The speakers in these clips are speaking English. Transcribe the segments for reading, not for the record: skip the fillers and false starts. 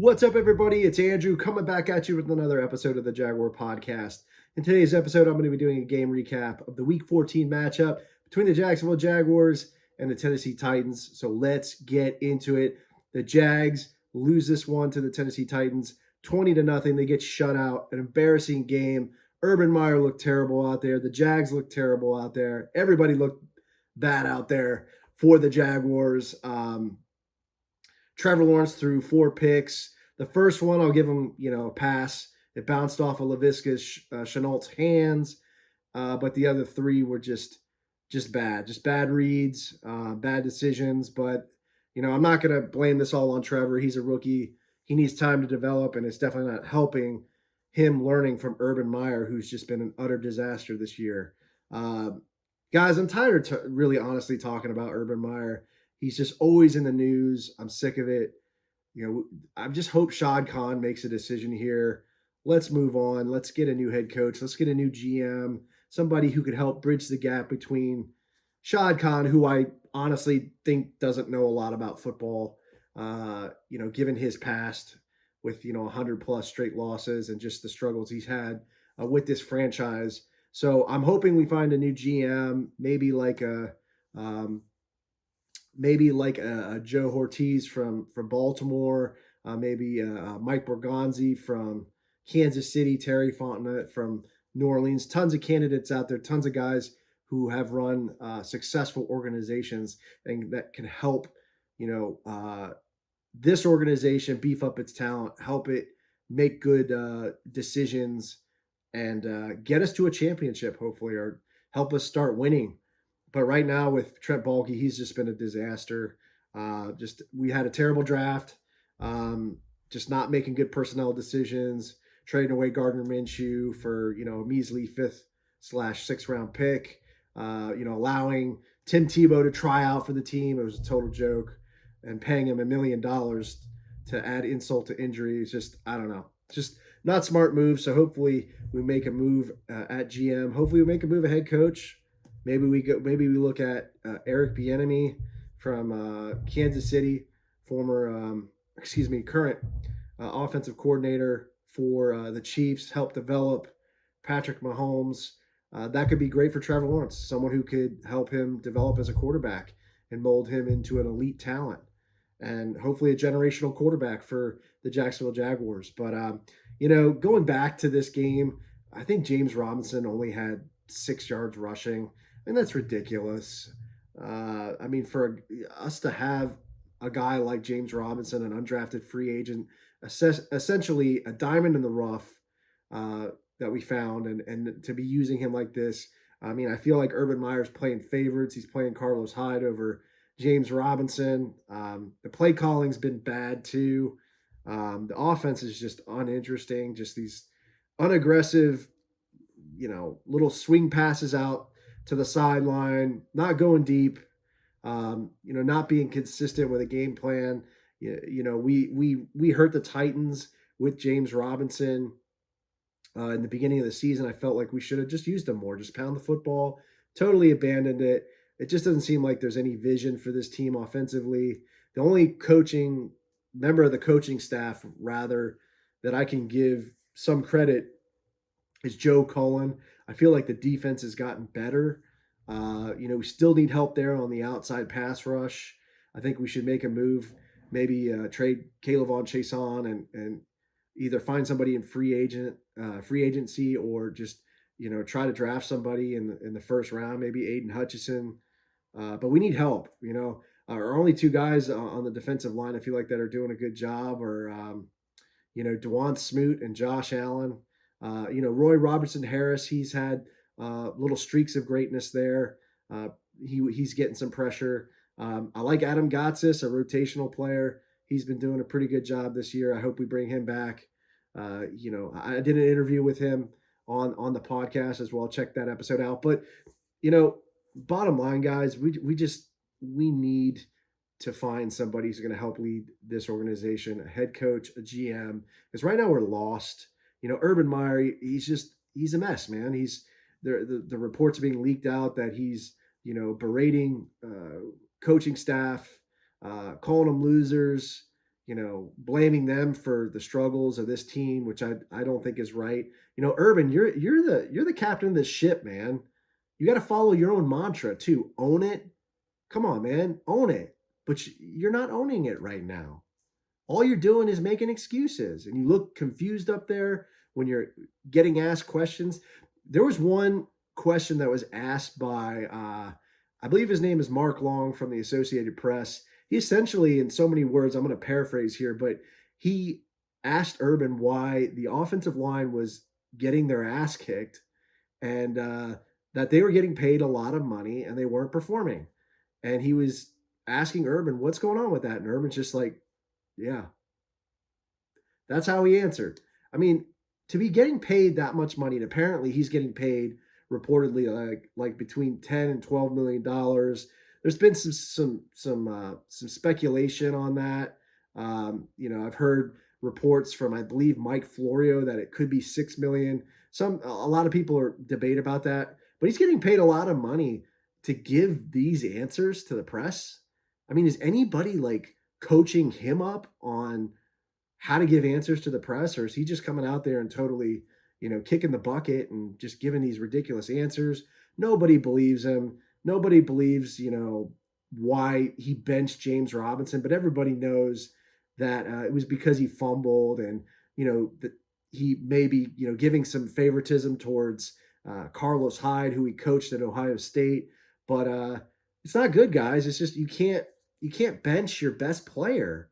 What's up, everybody? It's Andrew coming back at you with another episode of the Jaguar Podcast. In today's episode, I'm going to be doing a game recap of the Week 14 matchup between the Jacksonville Jaguars and the Tennessee Titans. So let's get into it. The Jags lose this one to the Tennessee Titans 20-0. They get shut out. An embarrassing game. Urban Meyer looked terrible out there. The Jags looked terrible out there. Everybody looked bad out there for the Jaguars. Trevor Lawrence threw 4 picks. The first one, I'll give him, a pass. It bounced off of Laviska Shenault's hands, but the other 3 were just bad, just bad reads, bad decisions. But I'm not going to blame this all on Trevor. He's a rookie. He needs time to develop, and it's definitely not helping him learning from Urban Meyer, who's just been an utter disaster this year. Guys, I'm tired of really honestly talking about Urban Meyer. He's just always in the news. I'm sick of it. I just hope Shad Khan makes a decision here. Let's move on. Let's get a new head coach. Let's get a new GM, somebody who could help bridge the gap between Shad Khan, who I honestly think doesn't know a lot about football, given his past with, 100-plus straight losses and just the struggles he's had with this franchise. So I'm hoping we find a new GM, maybe like a Joe Ortiz from Baltimore, maybe Mike Borgonzi from Kansas City, Terry Fontenot from New Orleans. Tons of candidates out there, tons of guys who have run successful organizations and that can help, this organization beef up its talent, help it make good decisions, and get us to a championship, hopefully, or help us start winning. But right now with Trent Baalke, he's just been a disaster. We had a terrible draft, just not making good personnel decisions, trading away Gardner Minshew for a measly 5th/6th round pick, allowing Tim Tebow to try out for the team. It was a total joke, and paying him $1 million to add insult to injury is just, I don't know, just not smart move. So hopefully we make a move at GM. Hopefully we make a move at head coach. Maybe we look at Eric Bieniemy from Kansas City, current offensive coordinator for the Chiefs, help develop Patrick Mahomes. That could be great for Trevor Lawrence, someone who could help him develop as a quarterback and mold him into an elite talent, and hopefully a generational quarterback for the Jacksonville Jaguars. But going back to this game, I think James Robinson only had 6 yards rushing. And that's ridiculous. For us to have a guy like James Robinson, an undrafted free agent, essentially a diamond in the rough that we found, and to be using him like this, I feel like Urban Meyer's playing favorites. He's playing Carlos Hyde over James Robinson. The play calling's been bad too. The offense is just uninteresting. Just these unaggressive, little swing passes out to the sideline, not going deep, not being consistent with a game plan. We hurt the Titans with James Robinson in the beginning of the season. I felt like we should have just used him more, just pound the football, totally abandoned it. It just doesn't seem like there's any vision for this team offensively. The only member of the coaching staff, rather, that I can give some credit is Joe Cullen. I feel like the defense has gotten better. We still need help there on the outside pass rush. I think we should make a move, maybe trade Kayvon Chaisson and either find somebody in free agency, or just try to draft somebody in the first round, maybe Aiden Hutchinson. But we need help. Our only 2 guys on the defensive line I feel like that are doing a good job are DeJuan Smoot and Josh Allen. Roy Robertson Harris, he's had little streaks of greatness there. He's getting some pressure. I like Adam Gotsis, a rotational player. He's been doing a pretty good job this year. I hope we bring him back. I did an interview with him on the podcast as well. Check that episode out. But, bottom line, guys, we need to find somebody who's going to help lead this organization, a head coach, a GM, because right now we're lost. Urban Meyer, he's a mess, man. The reports are being leaked out that he's, berating coaching staff, calling them losers, blaming them for the struggles of this team, which I don't think is right. Urban, you're the captain of this ship, man. You got to follow your own mantra too. Own it. Come on, man, own it. But you're not owning it right now. All you're doing is making excuses, and you look confused up there when you're getting asked questions. There was one question that was asked by, I believe his name is Mark Long from the Associated Press. He essentially, in so many words, I'm going to paraphrase here, but he asked Urban why the offensive line was getting their ass kicked, and that they were getting paid a lot of money and they weren't performing. And he was asking Urban, what's going on with that? And Urban's just like, yeah, that's how he answered. I mean, to be getting paid that much money, and apparently he's getting paid reportedly like between 10 and 12 million dollars. There's been some speculation on that. I've heard reports from, I believe, Mike Florio that it could be 6 million. A lot of people are debate about that, but he's getting paid a lot of money to give these answers to the press. I mean, is anybody like coaching him up on how to give answers to the press, or is he just coming out there and totally, kicking the bucket and just giving these ridiculous answers? Nobody believes him. Nobody believes, why he benched James Robinson, but everybody knows that it was because he fumbled, and that he may be, giving some favoritism towards Carlos Hyde, who he coached at Ohio State. But it's not good, guys. It's just you can't bench your best player.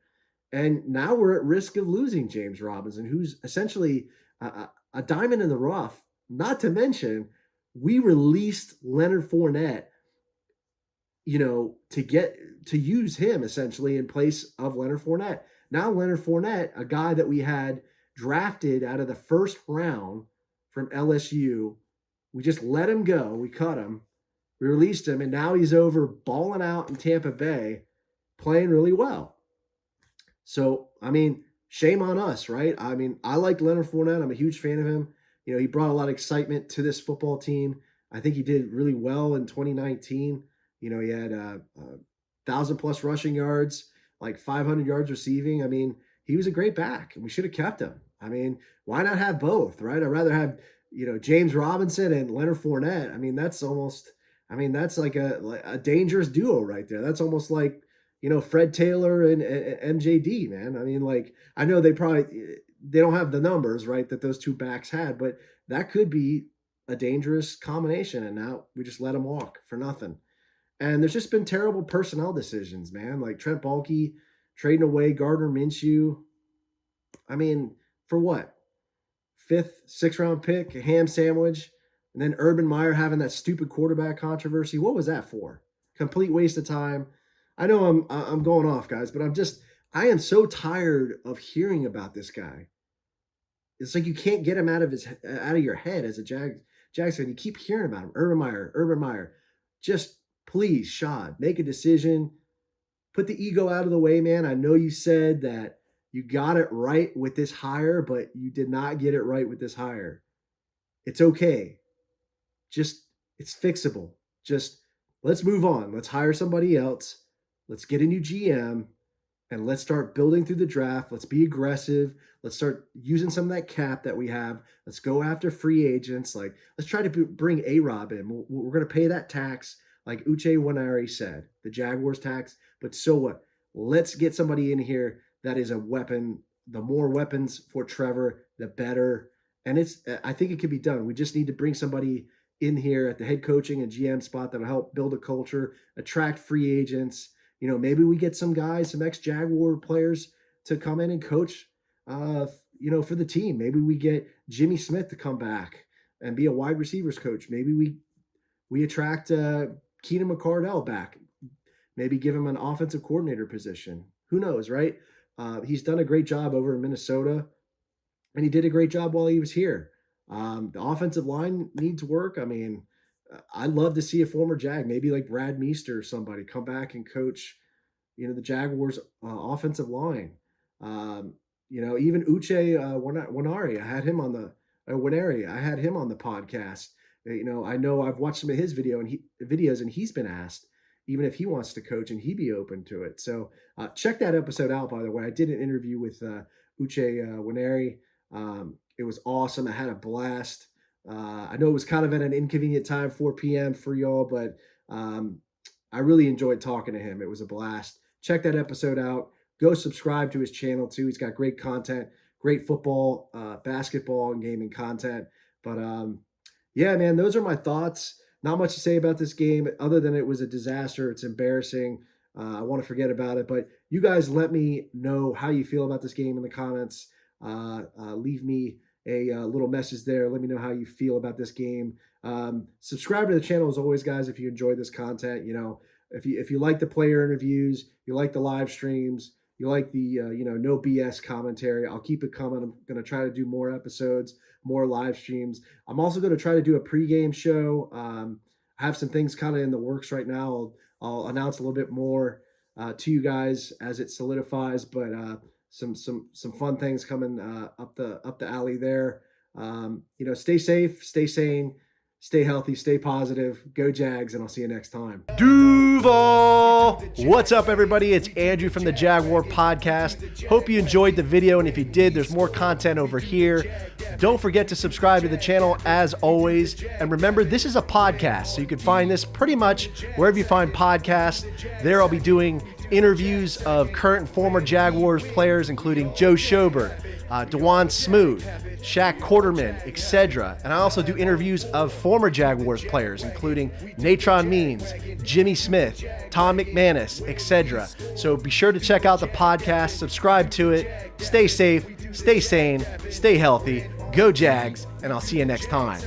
And now we're at risk of losing James Robinson, who's essentially a diamond in the rough. Not to mention, we released Leonard Fournette, to use him essentially in place of Leonard Fournette. Now Leonard Fournette, a guy that we had drafted out of the first round from LSU, we just let him go. We cut him. We released him, and now he's over balling out in Tampa Bay, playing really well. So, I mean, shame on us, right? I mean, I like Leonard Fournette. I'm a huge fan of him. He brought a lot of excitement to this football team. I think he did really well in 2019. He had 1,000+ rushing yards, like 500 yards receiving. I mean, he was a great back, and we should have kept him. I mean, why not have both, right? I'd rather have, James Robinson and Leonard Fournette. I mean, that's like a dangerous duo right there. That's almost like, Fred Taylor and MJD, man. I mean, like, I know they don't have the numbers, right, that those two backs had, but that could be a dangerous combination. And now we just let them walk for nothing. And there's just been terrible personnel decisions, man. Like Trent Baalke trading away Gardner Minshew. I mean, for what? 5th, 6th round pick, a ham sandwich, and then Urban Meyer having that stupid quarterback controversy. What was that for? Complete waste of time. I know I'm going off, guys, but I am so tired of hearing about this guy. It's like you can't get him out of your head as a Jags fan. You keep hearing about him. Urban Meyer. Just please, Shad, make a decision. Put the ego out of the way, man. I know you said that you got it right with this hire, but you did not get it right with this hire. It's okay. It's fixable. Just let's move on. Let's hire somebody else. Let's get a new GM, and let's start building through the draft. Let's be aggressive. Let's start using some of that cap that we have. Let's go after free agents. Like, let's try to bring A-Rob in. We're going to pay that tax, like Uche Nwaneri said, the Jaguars tax. But so what? Let's get somebody in here that is a weapon. The more weapons for Trevor, the better. And I think it can be done. We just need to bring somebody in here at the head coaching and GM spot that'll help build a culture, attract free agents. Maybe we get some guys, some ex-Jaguar players to come in and coach, for the team. Maybe we get Jimmy Smith to come back and be a wide receivers coach. Maybe we attract Keenan McCardell back. Maybe give him an offensive coordinator position. Who knows, right? He's done a great job over in Minnesota, and he did a great job while he was here. The offensive line needs work. I mean, I'd love to see a former Jag, maybe like Brad Meester or somebody, come back and coach, the Jaguars' offensive line. Even Uche Nwaneri, I had him on the podcast. I know I've watched some of his videos, and he's been asked, even if he wants to coach and he be open to it. So check that episode out, by the way. I did an interview with Moreira. It was awesome. I had a blast. I know it was kind of at an inconvenient time, 4 p.m. for y'all, but I really enjoyed talking to him. It was a blast. Check that episode out. Go subscribe to his channel too. He's got great content, great football, basketball, and gaming content. But yeah, man, those are my thoughts. Not much to say about this game other than it was a disaster. It's embarrassing. I want to forget about it. But you guys let me know how you feel about this game in the comments. Leave me a little message there. Let me know how you feel about this game. Subscribe to the channel as always, guys, if you enjoy this content. You know, if you like the player interviews, you like the live streams, you like the no BS commentary, I'll keep it coming. I'm going to try to do more episodes, more live streams. I'm also going to try to do a pregame show. I have some things kind of in the works right now. I'll announce a little bit more to you guys as it solidifies, but some fun things coming up the alley there. Stay safe, stay sane, stay healthy, stay positive. Go Jags, and I'll see you next time. Duval! What's up, everybody? It's Andrew from the Jaguar Podcast. Hope you enjoyed the video, and if you did, there's more content over here. Don't forget to subscribe to the channel as always. And remember, this is a podcast, so you can find this pretty much wherever you find podcasts. There I'll be doing interviews of current and former Jaguars players, including Joe Schobert, DeJuan Smoot, Shaq Quarterman, etc. And I also do interviews of former Jaguars players, including Natron Means, Jimmy Smith, Tom McManus, etc. So be sure to check out the podcast, subscribe to it, stay safe, stay sane, stay healthy, go Jags, and I'll see you next time.